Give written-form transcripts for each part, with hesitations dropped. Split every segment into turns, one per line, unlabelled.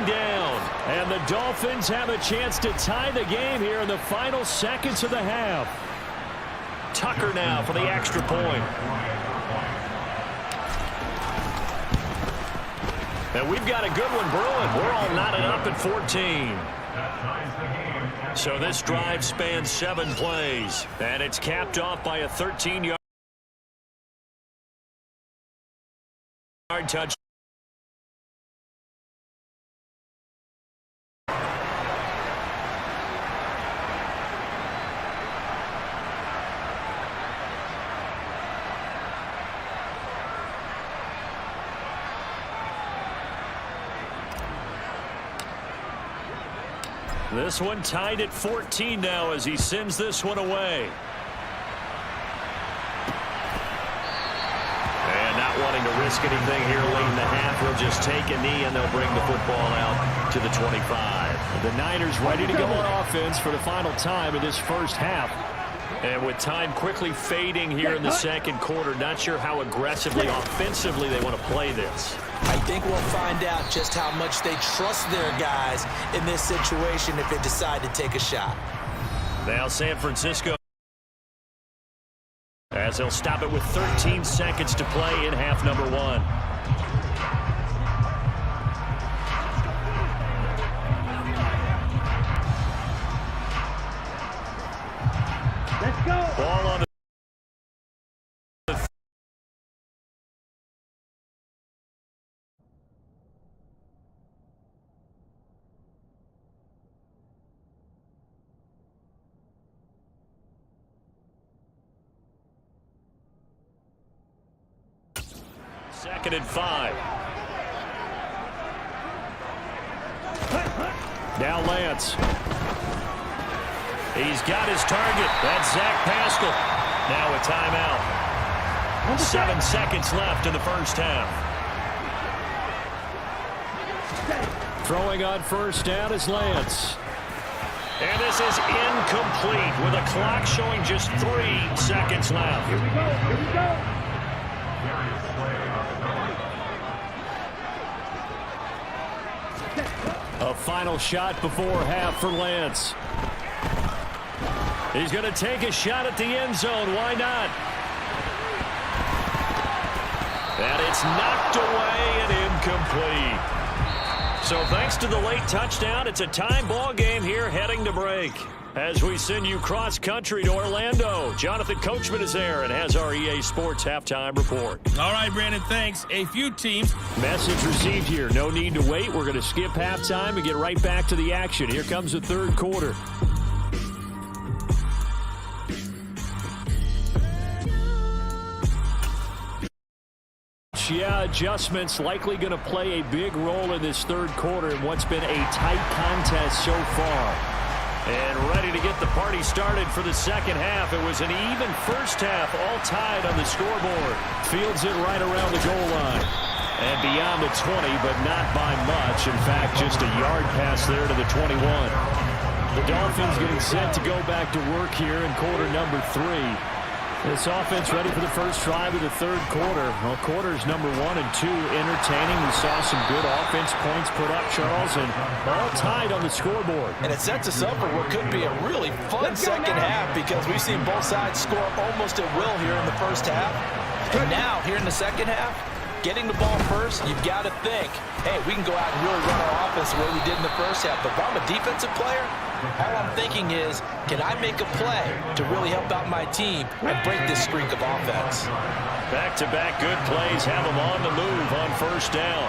winding down. And the Dolphins have a chance to tie the game here in the final seconds of the half. Tucker now for the extra point. And we've got a good one brewing. We're all knotted up at 14. So this drive spans 7 plays. And it's capped off by a 13-yard touchdown. This one tied at 14 now as he sends this one away. And not wanting to risk anything here late in the half, he'll just take a knee and they'll bring the football out to the 25. The Niners ready to go on offense for the final time in this first half. And with time quickly fading here in the second quarter, not sure how aggressively, offensively they want to play this.
I think we'll find out just how much they trust their guys in this situation if they decide to take a shot.
Now San Francisco, as they'll stop it with 13 seconds to play in half number 1.
Let's go.
Ball on the 2nd and 5. Now Lance. He's got his target. That's Zach Pascal. Now a timeout. 7 seconds left in the first half. Throwing on first down is Lance. And this is incomplete with a clock showing just 3 seconds left.
Here we go. Here we go.
A final shot before half for Lance. He's going to take a shot at the end zone. Why not? And it's knocked away and incomplete. So thanks to the late touchdown, it's a time ball game here heading to break. As we send you cross-country to Orlando, Jonathan Coachman is there and has our EA Sports halftime report.
All right, Brandon, thanks. A few teams.
Message received here. No need to wait. We're going to skip halftime and get right back to the action. Here comes the third quarter. Yeah, adjustments likely going to play a big role in this third quarter in what's been a tight contest so far. And ready to get the party started for the second half. It was an even first half, all tied on the scoreboard. Fields it right around the goal line. And beyond the 20, but not by much. In fact, just a yard pass there to the 21. The Dolphins getting set to go back to work here in quarter number 3. This offense ready for the first drive of the third quarter. Well, quarters number 1 and 2 entertaining. We saw some good offense points put up, Charles, and all tied on the scoreboard.
And it sets us up for what could be a really fun second half because we've seen both sides score almost at will here in the first half. And now, here in the second half, getting the ball first, you've got to think, hey, we can go out and really run our offense the way we did in the first half. But if I'm a defensive player, all I'm thinking is, can I make a play to really help out my team and break this streak of offense?
Back-to-back good plays have them on the move on first down.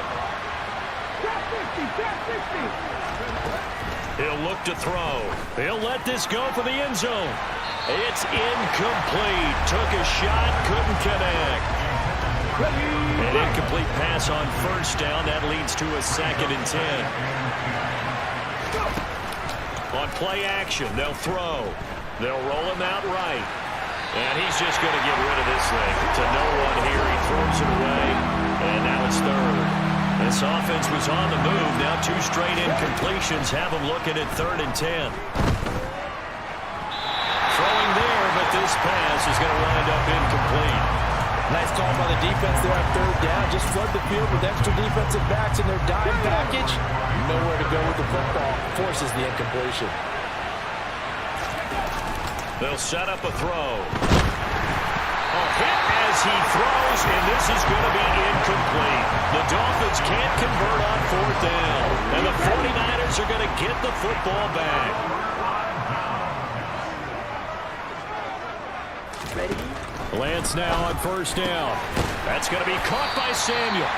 He'll look to throw. He'll let this go for the end zone. It's incomplete. Took a shot, couldn't connect. An incomplete pass on first down. That leads to a 2nd and 10. On play action, they'll throw. They'll roll him out right. And he's just going to get rid of this thing. To no one here, he throws it away. And now it's 3rd. This offense was on the move. Now 2 straight incompletions have them looking at 3rd and 10. Throwing there, but this pass is going to wind up incomplete.
Nice call by the defense there on third down. Just flood the field with extra defensive backs in their dime package. Nowhere to go with the football. Forces the incompletion.
They'll set up a throw. A hit as he throws, and this is going to be incomplete. The Dolphins can't convert on fourth down, and the 49ers are going to get the football back. Lance now on first down. That's going to be caught by Samuel.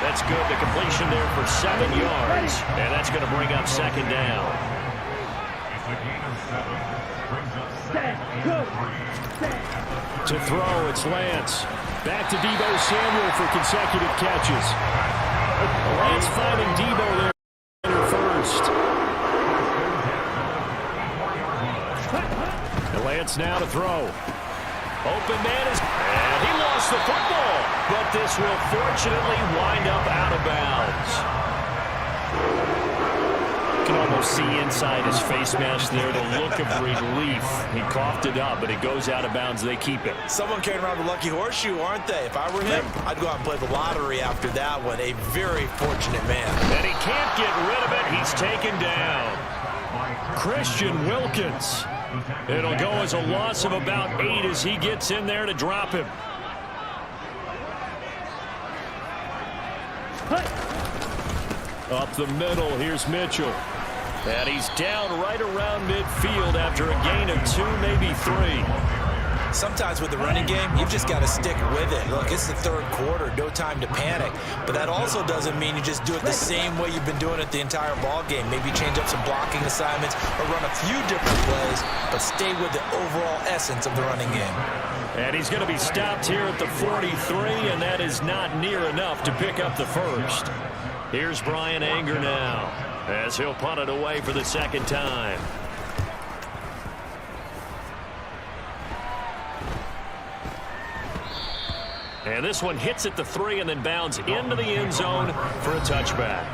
That's good. The completion there for 7 yards, and that's going to bring up second down. To throw, it's Lance. Back to Deebo Samuel for consecutive catches. Lance finding Deebo there first. And Lance now to throw. Open man is, and he lost the football, but this will fortunately wind up out of bounds. You can almost see inside his face mask there the look of relief. He coughed it up, but it goes out of bounds. They keep it.
Someone carrying around the lucky horseshoe, aren't they? If I were him, I'd go out and play the lottery after that one. A very fortunate man.
And he can't get rid of it. He's taken down. Christian Wilkins. It'll go as a loss of about 8 as he gets in there to drop him. Up the middle, here's Mitchell. And he's down right around midfield after a gain of 2, maybe 3.
Sometimes with the running game, you've just got to stick with it. Look, it's the third quarter, no time to panic. But that also doesn't mean you just do it the same way you've been doing it the entire ball game. Maybe change up some blocking assignments or run a few different plays, but stay with the overall essence of the running game.
And he's going to be stopped here at the 43, and that is not near enough to pick up the first. Here's Brian Anger now, as he'll punt it away for the second time. And this one hits at the 3 and then bounds into the end zone for a touchback.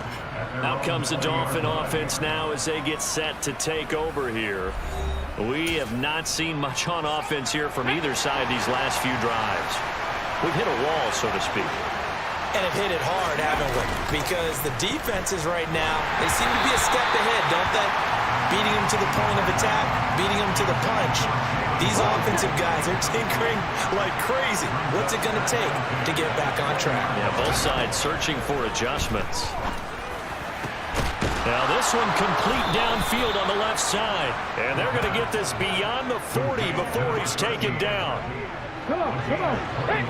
Out comes the Dolphin offense now as they get set to take over here. We have not seen much on offense here from either side these last few drives. We've hit a wall, so to speak.
And have hit it hard, haven't we? Because the defenses right now, they seem to be a step ahead, don't they? Beating them to the point of attack, beating them to the punch. These offensive guys are tinkering like crazy. What's it going to take to get back on track?
Yeah, both sides searching for adjustments. Now this one complete downfield on the left side. And they're going to get this beyond the 40 before he's taken down.
Come on, come on. Hey.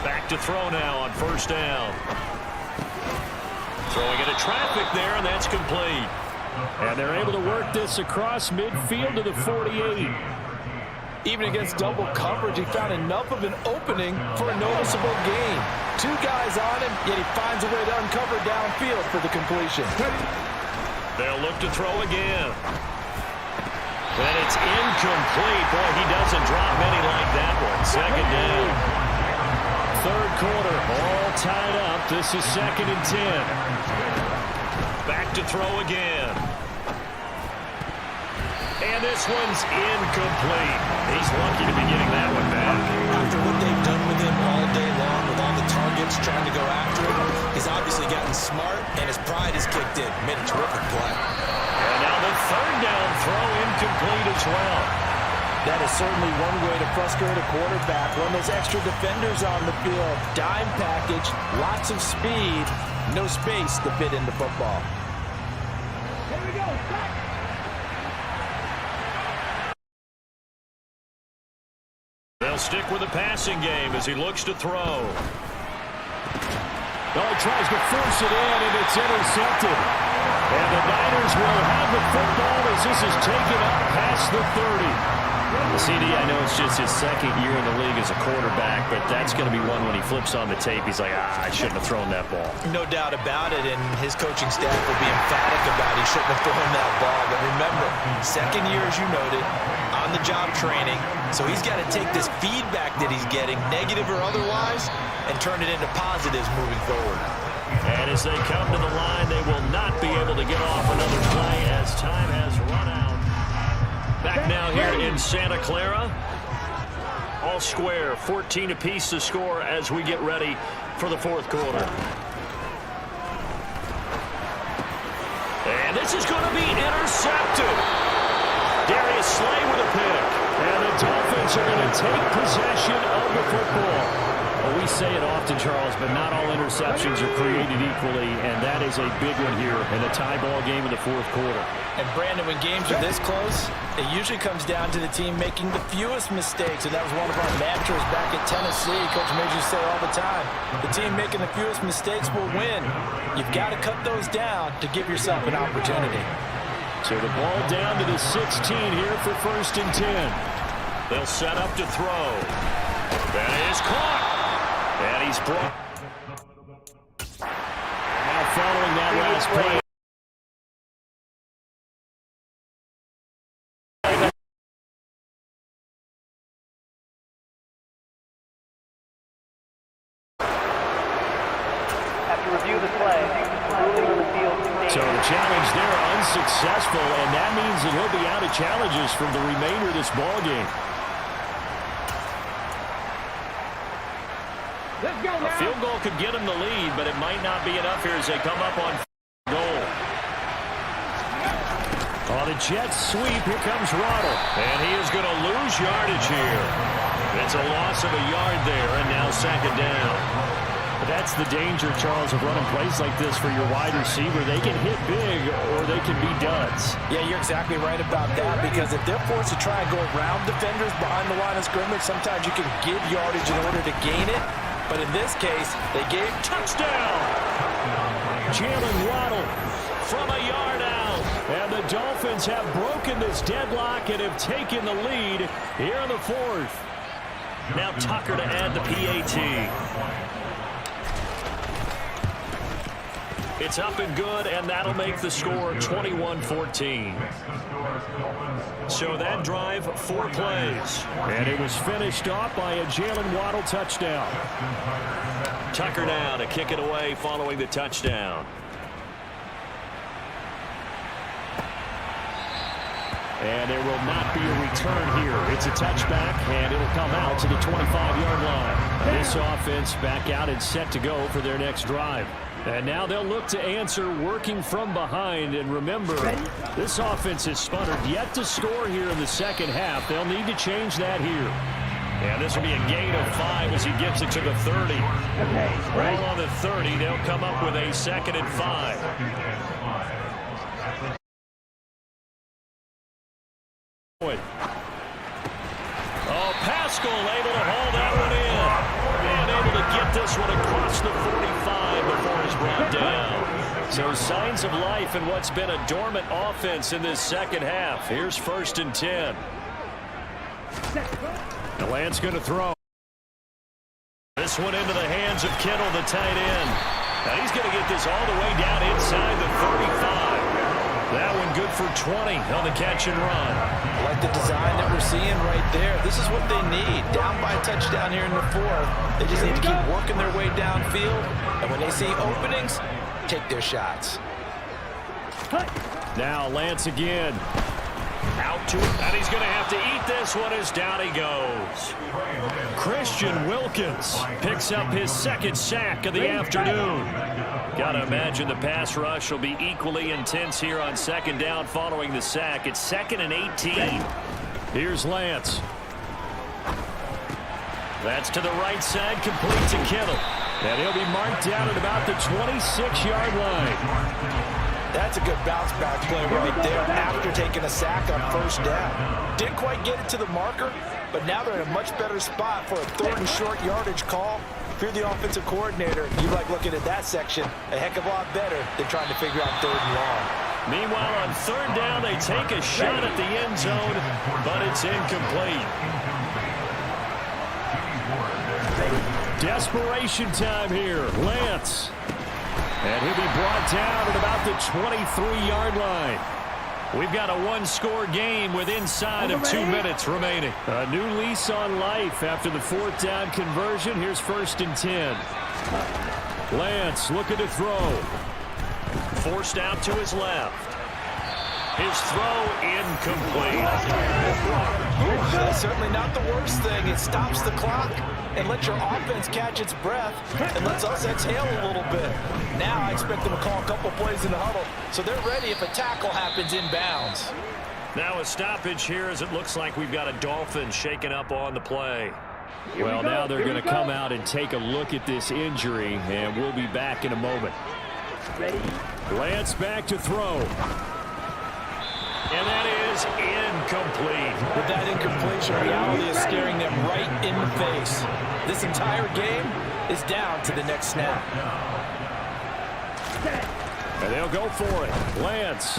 Back to throw now on first down. Throwing into traffic there, and that's complete. And they're able to work this across midfield to the 48.
Even against double coverage, he found enough of an opening for a noticeable gain. 2 guys on him, yet he finds a way to uncover downfield for the completion.
They'll look to throw again. And it's incomplete. Boy, he doesn't drop many like that one. Second down. Third quarter, all tied up. This is 2nd and 10. Back to throw again. And this one's incomplete. He's lucky to be getting that one back.
After what they've done with him all day long, with all the targets trying to go after him, he's obviously gotten smart, and his pride has kicked in. Made a terrific play.
And now the third down throw incomplete as well.
That is certainly one way to frustrate a quarterback. Run those extra defenders on the field. Dime package, lots of speed, no space to fit into football.
Here we go. Stop.
They'll stick with the passing game as he looks to throw. Oh, he tries to force it in, and it's intercepted. And the Niners will have the football as this is taken up past the 30. CD, I know it's just his 2nd year in the league as a quarterback, but that's going to be one when he flips on the tape. He's like, I shouldn't have thrown that ball.
No doubt about it, and his coaching staff will be emphatic about he shouldn't have thrown that ball. But remember, 2nd year, as you noted, on-the-job training, so he's got to take this feedback that he's getting, negative or otherwise, and turn it into positives moving forward.
And as they come to the line, they will not be able to get off another play as time has run out. here in Santa Clara. All square, 14 apiece to score as we get ready for the fourth quarter. And this is going to be intercepted. Darius Slay with a pick. And the Dolphins are going to take possession of the football. Well, we say it often, Charles, but not all interceptions are created equally, and that is a big one here in a tie ball game in the fourth quarter.
And, Brandon, when games are this close, it usually comes down to the team making the fewest mistakes, and that was one of our mantras back at Tennessee. Coach made you say all the time, the team making the fewest mistakes will win. You've got to cut those down to give yourself an opportunity.
So the ball down to the 16 here for 1st and 10. They'll set up to throw. That is caught. And he's brought. Now following that last play.
After review the play, ruling on the field.
So the challenge there unsuccessful, and that means that he'll be out of challenges from the remainder of this ball game.
Let's go now.
A field goal could get him the lead, but it might not be enough here as they come up on goal. On a jet sweep, here comes Waddle. And he is going to lose yardage here. It's a loss of a yard there, and now 2nd down. But that's the danger, Charles, of running plays like this for your wide receiver. They can hit big or they can be duds.
Yeah, you're exactly right about that, because if they're forced to try and go around defenders behind the line of scrimmage, sometimes you can give yardage in order to gain it. But in this case, they gave
touchdown. Jalen Waddle from a yard out. And the Dolphins have broken this deadlock and have taken the lead here in the fourth. Now Tucker to add the PAT. It's up and good, and that'll make the score 21-14. So that drive, 4 plays. And it was finished off by a Jalen Waddle touchdown. Tucker now to kick it away following the touchdown. And there will not be a return here. It's a touchback, and it'll come out to the 25-yard line. This offense back out and set to go for their next drive. And now they'll look to answer working from behind. And remember, this offense has sputtered yet to score here in the second half. They'll need to change that here. And this will be a gain of 5 as he gets it to the 30. Ball on the 30. They'll come up with a 2nd and 5. Oh, Pascal able to haul that one in. And able to get this one across the 45 before it's brought down. So signs of life in what's been a dormant offense in this second half. Here's 1st and 10. The Lance going to throw. This one into the hands of Kittle, the tight end. Now he's going to get this all the way down inside the 35. That one good for 20 on the catch and run.
I like the design that we're seeing right there. This is what they need. Down by a touchdown here in the fourth. They just need to keep working their way downfield. And when they see openings, take their shots.
Now Lance again. Out to it. And he's going to have to eat this one as down he goes. Christian Wilkins picks up his 2nd sack of the afternoon. Got to imagine the pass rush will be equally intense here on 2nd down following the sack. It's 2nd and 18. Here's Lance. That's to the right side, complete to Kittle. And he'll be marked down at about the 26-yard line.
That's a good bounce-back play right there after taking a sack on 1st down. Didn't quite get it to the marker, but now they're in a much better spot for a 3rd and short yardage call. If you're the offensive coordinator, you like looking at that section a heck of a lot better than trying to figure out 3rd and long.
Meanwhile, on 3rd down, they take a shot at the end zone, but it's incomplete. Desperation time here. Lance. And he'll be brought down at about the 23-yard line. We've got a one-score game with inside of 2 minutes remaining. A new lease on life after the 4th down conversion. Here's 1st and 10. Lance looking to throw. Forced out to his left. His throw incomplete.
That's certainly not the worst thing. It stops the clock and lets your offense catch its breath and lets us exhale a little bit. Now I expect them to call a couple plays in the huddle so they're ready if a tackle happens inbounds.
Now a stoppage here as it looks like we've got a Dolphin shaking up on the play. Well, now they're going to come out and take a look at this injury, and we'll be back in a moment.
Ready?
Lance back to throw. And that is incomplete.
With that incompletion, reality is staring them right in the face. This entire game is down to the next snap.
And they'll go for it. Lance.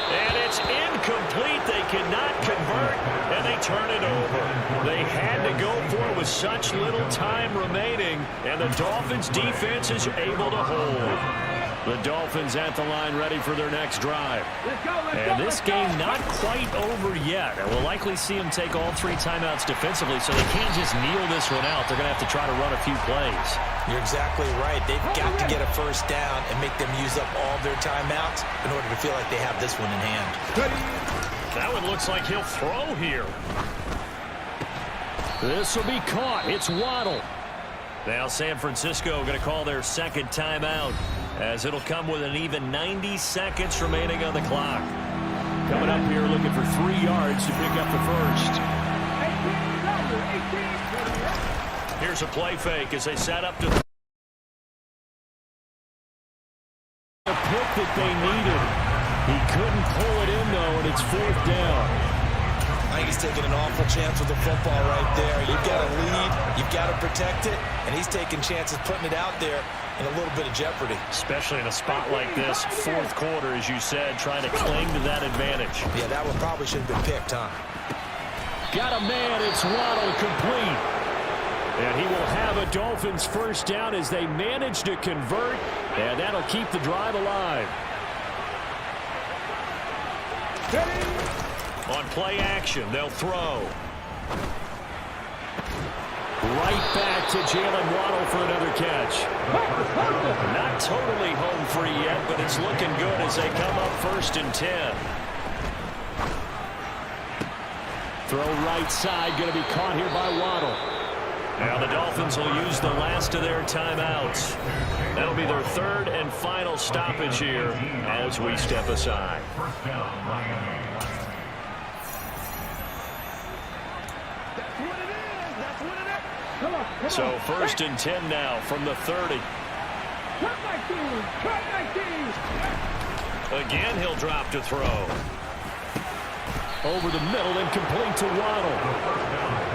And it's incomplete. They cannot convert, and they turn it over. They had to go for it with such little time remaining, and the Dolphins' defense is able to hold. The Dolphins at the line ready for their next drive. And this game not quite over yet. And we'll likely see them take all 3 timeouts defensively, so they can't just kneel this one out. They're going to have to try to run a few plays.
You're exactly right. They've got to get a first down and make them use up all their timeouts in order to feel like they have this one in hand.
That one looks like he'll throw here. This will be caught. It's Waddle. Now San Francisco going to call their second timeout, as it'll come with an even 90 seconds remaining on the clock. Coming up here looking for 3 yards to pick up the first.
18.
Here's a play fake as they set up to the pick that they needed. He couldn't pull it in, though, and it's 4th down.
I think he's taking an awful chance with the football right there. You've got to lead, you've got to protect it, and he's taking chances putting it out there in a little bit of jeopardy.
Especially in a spot like this, 4th quarter, as you said, trying to cling to that advantage.
Yeah, that one probably should have been picked, huh?
Got a man, it's Waddle, complete. And he will have a Dolphins first down as they manage to convert, and that'll keep the drive alive. On play action, they'll throw. Right back to Jalen Waddle for another catch. Not totally home free yet, but it's looking good as they come up 1st and 10. Throw right side, going to be caught here by Waddle. Now the Dolphins will use the last of their timeouts. That'll be their 3rd and final stoppage here as we step aside. So 1st and 10 now from the 30. Again, he'll drop to throw. Over the middle and complete to Waddle.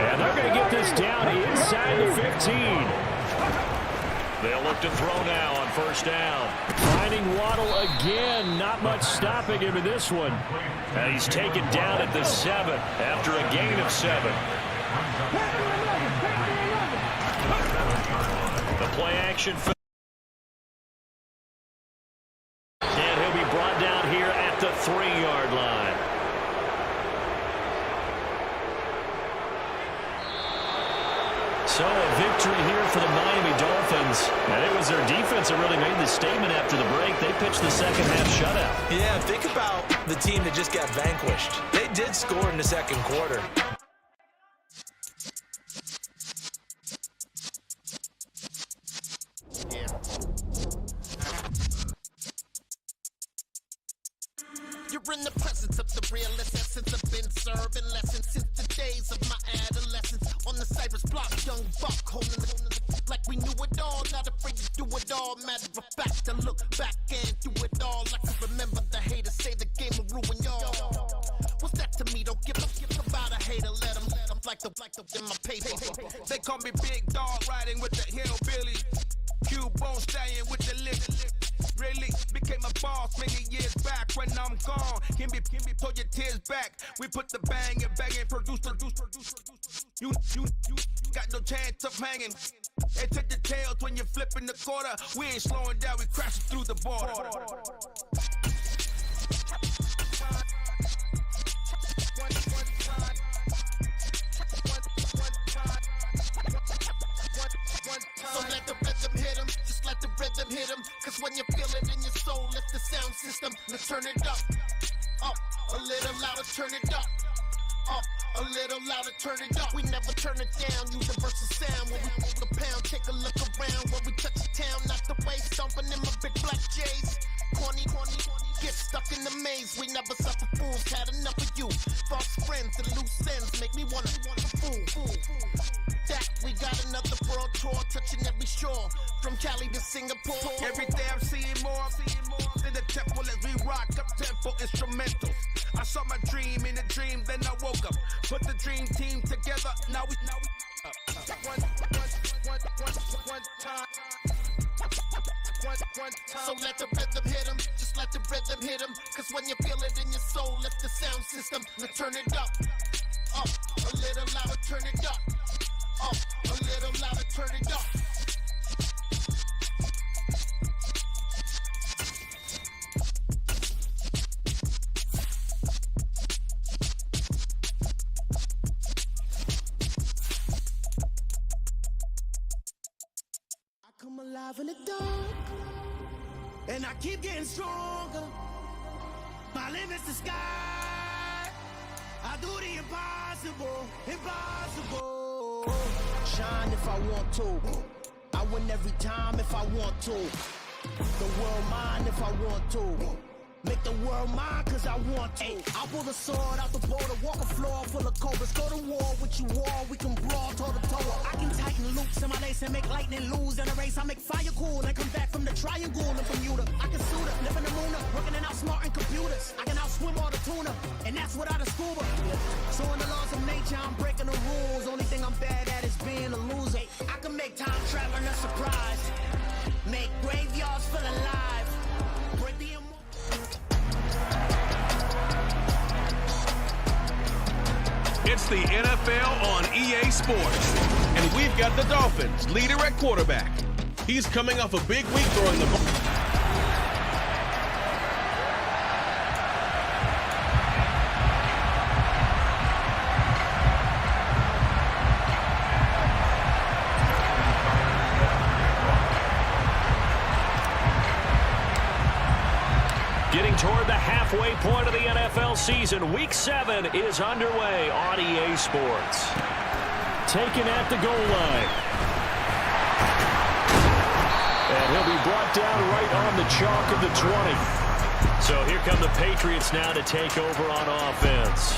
And they're going to get this down inside the 15. They'll look to throw now on 1st down. Finding Waddle again. Not much stopping him in this one. And he's taken down at the 7 after a gain of 7. The play action. And he'll be brought down here at the 3-yard line. So a victory here for the Miami Dolphins. And it was their defense that really made the statement after the break. They pitched the second half shutout.
Yeah, think about the team that just got vanquished. They did score in the 2nd quarter.
You're in the presence of the realest essence. I've been serving lessons since the days of my adolescence. On the Cypress block, young buck holding it like we knew it all. Not afraid to do it all. Matter of fact, I look back and do it all. I can remember the haters say the game will ruin y'all. What's that to me? Don't give about a hater. Let them like the in my paper.
They call me Big Dog, riding with the hillbilly. Q-Bone stallion with the lip. Really became a boss many years back. When I'm gone, can be pull your tears back. We put the bang and produce. You got no chance of hanging. And take the tails when you're flipping the quarter. We ain't slowing down, we crashing through the border.
So let the rhythm hit him, just let the rhythm hit him. Cause when you feel it in your soul, lift the sound system, let's turn it up. Up, a little louder, turn it up. Up, a little louder, turn it up. We never turn it down, universal sound. When we move the pound, take a look around. When we touch the town, not the way, stomping in my big black J's. Corny, get stuck in the maze. We never suffer fools, had enough of you. False friends and loose ends make me wanna fool. That we got another world tour, touching every shore, from Cali to Singapore.
Every day I'm seeing more in the temple as we rock up tempo instrumentals. I saw my dream in a dream, then I woke up. Put the dream team together. Now we one time.
So let the rhythm hit him, just let the rhythm hit him. Cause when you feel it in your soul, lift the sound system. Now turn it up, a little louder, turn it up. A little louder, turn it up.
I come alive in the dark, and I keep getting stronger. My limit's the sky. I do the impossible. Shine if I want to. I win every time if I want to. The world mine if I want to. Make the world mine cause I want to. I pull the sword out the border, walk a floor full of cobras. Go to war with you all, we can brawl toe to toe. I can tighten loops in my lace and make lightning lose. In a race I make fire cool and come back from the triangle and Bermuda. I can suit up, live in the moon up, working and outsmarting computers. I can outswim all the tuna, and that's without a scuba. So in the laws of nature I'm breaking the rules. Only thing I'm bad at is being a loser. I can make time traveling a surprise. Make graveyards feel alive. Break the
It's the NFL on EA Sports. And we've got the Dolphins leader at quarterback. He's coming off a big week throwing the ball.
Getting toward the halfway point of the NFL season, Week 7 is underway on EA Sports. Taken at the goal line. And he'll be brought down right on the chalk of the 20. So here come the Patriots now to take over on offense.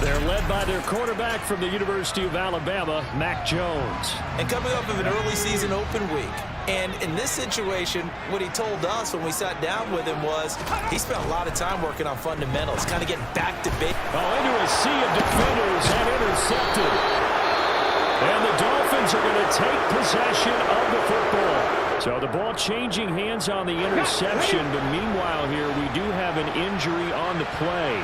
They're led by their quarterback from the University of Alabama, Mac Jones.
And coming off of an early season open week. And in this situation, what he told us when we sat down with him was he spent a lot of time working on fundamentals, kind of getting back to basics.
Into a sea of defenders and intercepted. And the Dolphins are going to take possession of the football. So the ball changing hands on the interception. But meanwhile here, we do have an injury on the play.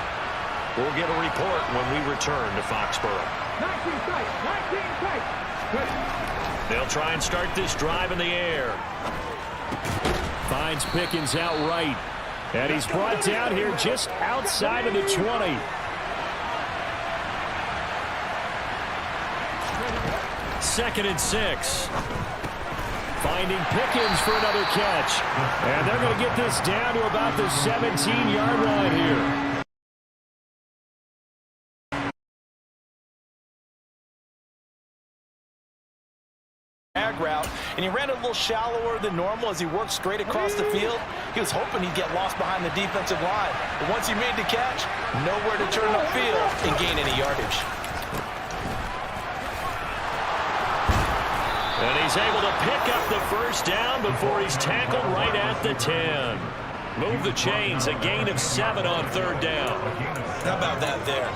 We'll get a report when we return to Foxborough.
19 sight.
They'll try and start this drive in the air. Finds Pickens outright. And he's brought down here just outside of the 20. Second and 6. Finding Pickens for another catch. And they're going to get this down to about the 17-yard line here.
Route, and he ran a little shallower than normal as he worked straight across the field. He was hoping he'd get lost behind the defensive line, but once he made the catch, nowhere to turn upfield and gain any yardage.
And he's able to pick up the first down before he's tackled right at the 10. Move the chains, a gain of 7 on third down.
How about that there?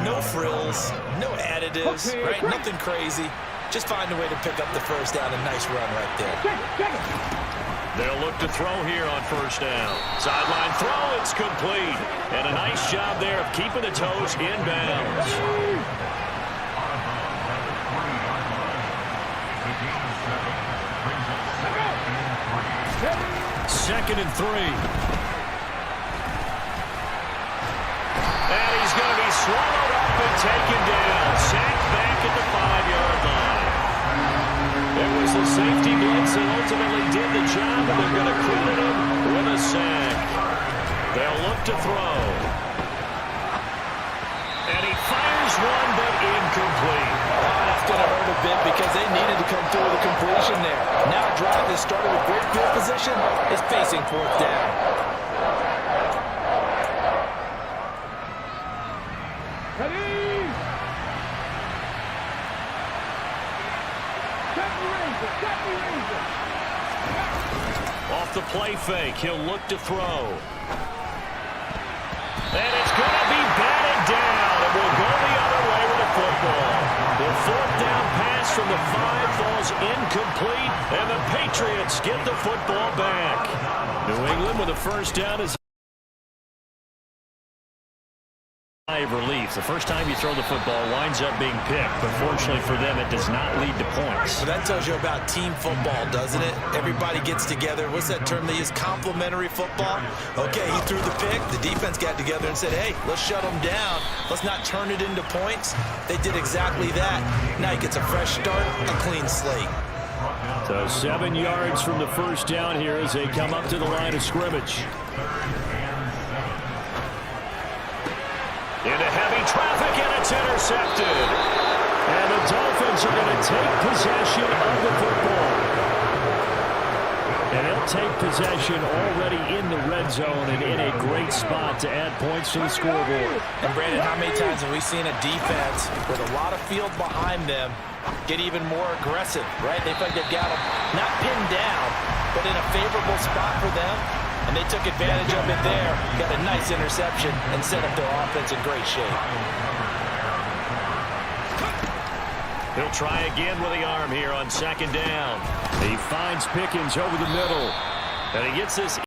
No frills, no additives, right? Nothing crazy. Just find a way to pick up the first down. A nice run right there.
They'll look to throw here on first down. Sideline throw, it's complete. And a nice job there of keeping the toes in bounds. Second and 3. And he's going to be swallowed up and taken down. Sacked back at the 5-yard line. It was the safety blitz that ultimately did the job, and they're going to credit him with a sack. They'll look to throw. And he fires one, but incomplete.
Oh, that's going to hurt a bit because they needed to come through with a completion there. Now a drive that started with great field position is facing fourth down.
Ready?
Off the play fake, he'll look to throw. And it's going to be batted down. It will go the other way with the football. The fourth down pass from the 5 falls incomplete, and the Patriots get the football back. New England with a first down is of relief. The first time you throw the football winds up being picked, but fortunately for them, it does not lead to points.
Well, that tells you about team football, doesn't it? Everybody gets together. What's that term they use? Complementary football. Okay, he threw the pick. The defense got together and said, hey, let's shut them down. Let's not turn it into points. They did exactly that. Now he gets a fresh start, a clean slate.
So 7 yards from the first down here as they come up to the line of scrimmage. Into heavy traffic, and it's intercepted. And the Dolphins are going to take possession of the football. And they'll take possession already in the red zone and in a great spot to add points to the scoreboard.
And Brandon, how many times have we seen a defense with a lot of field behind them get even more aggressive, right? They feel like they've got them not pinned down, but in a favorable spot for them. And they took advantage of it there, got a nice interception, and set up their offense in great shape.
He'll try again with the arm here on second down. He finds Pickens over the middle. And he gets this